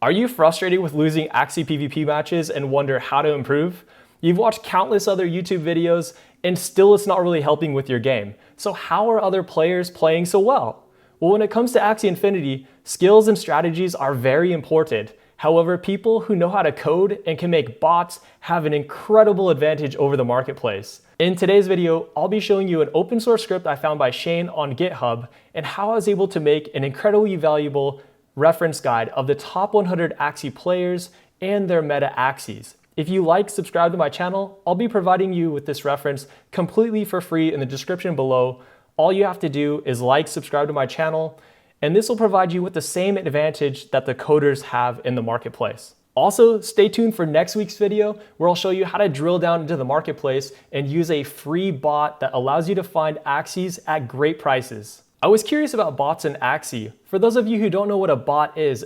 Are you frustrated with losing Axie PvP matches and wonder how to improve? You've watched countless other YouTube videos and still it's not really helping with your game. So how are other players playing so well? Well, when it comes to Axie Infinity, skills and strategies are very important. However, people who know how to code and can make bots have an incredible advantage over the marketplace. In today's video, I'll be showing you an open source script I found by Shane on GitHub and how I was able to make an incredibly valuable reference guide of the top 100 Axie players and their meta Axies. If you like, subscribe to my channel. I'll be providing you with this reference completely for free in the description below. All you have to do is like, subscribe to my channel, and this will provide you with the same advantage that the coders have in the marketplace. Also, stay tuned for next week's video where I'll show you how to drill down into the marketplace and use a free bot that allows you to find Axies at great prices. I was curious about bots in Axie. For those of you who don't know what a bot is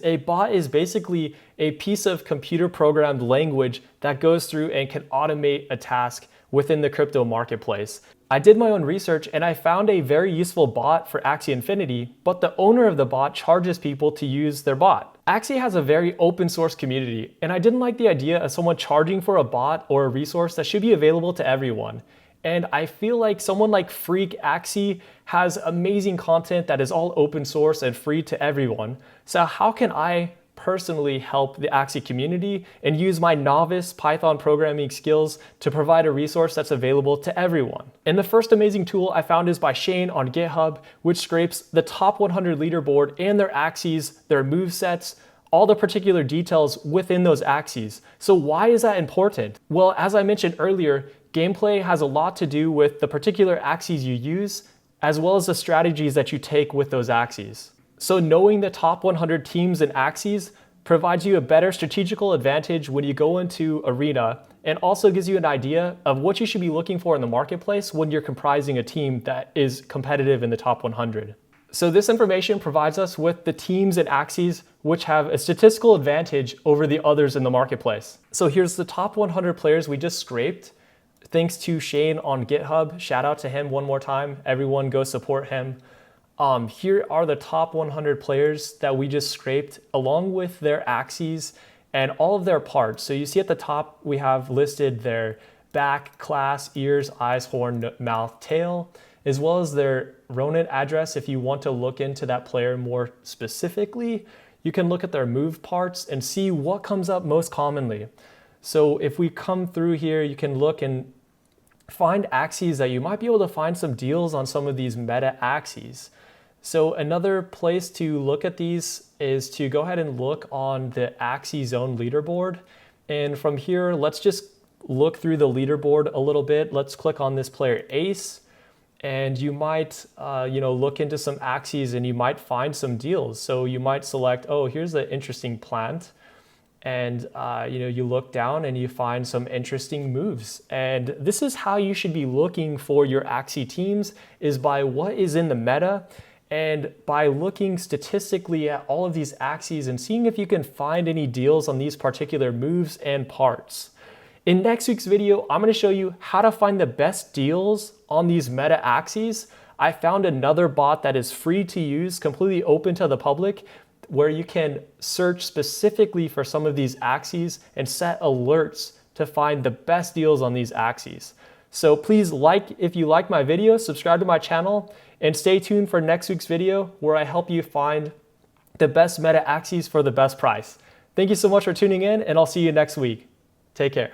basically a piece of computer programmed language that goes through and can automate a task within the crypto marketplace. I did my own research and I found a very useful bot for Axie Infinity, but the owner of the bot charges people to use their bot. Axie has a very open source community, and I didn't like the idea of someone charging for a bot or a resource that should be available to everyone. And I feel like someone like Freak Axie has amazing content that is all open source and free to everyone. So how can I personally help the Axie community and use my novice Python programming skills to provide a resource that's available to everyone? And the first amazing tool I found is by Shane on GitHub, which scrapes the top 100 leaderboard and their Axies, their movesets, all the particular details within those Axies. So why is that important? Well, as I mentioned earlier, gameplay has a lot to do with the particular Axies you use, as well as the strategies that you take with those Axies. So knowing the top 100 teams and Axies provides you a better strategical advantage when you go into Arena, and also gives you an idea of what you should be looking for in the marketplace when you're comprising a team that is competitive in the top 100. So this information provides us with the teams and Axies which have a statistical advantage over the others in the marketplace. So here's the top 100 players we just scraped. Thanks to Shane on GitHub. Shout out to him one more time. Everyone go support him. Here are the top 100 players that we just scraped along with their Axies and all of their parts. So you see at the top, we have listed their back, class, ears, eyes, horn, mouth, tail, as well as their Ronin address. If you want to look into that player more specifically, you can look at their move parts and see what comes up most commonly. So if we come through here, you can look and find Axies that you might be able to find some deals on some of these meta Axies. So another place to look at these is to go ahead and look on the Axie.zone leaderboard. And from here, let's just look through the leaderboard a little bit. Let's click on this player Ace, and you might look into some Axies and you might find some deals. So you might select, oh, here's an interesting plant. And you look down and you find some interesting moves. And this is how you should be looking for your Axie teams, is by what is in the meta and by looking statistically at all of these Axies and seeing if you can find any deals on these particular moves and parts. In next week's video, I'm going to show you how to find the best deals on these meta Axies. I found another bot that is free to use, completely open to the public, where you can search specifically for some of these Axies and set alerts to find the best deals on these Axies. So please if you like my video, subscribe to my channel, and stay tuned for next week's video where I help you find the best meta Axies for the best price. Thank you so much for tuning in, and I'll see you next week. Take care.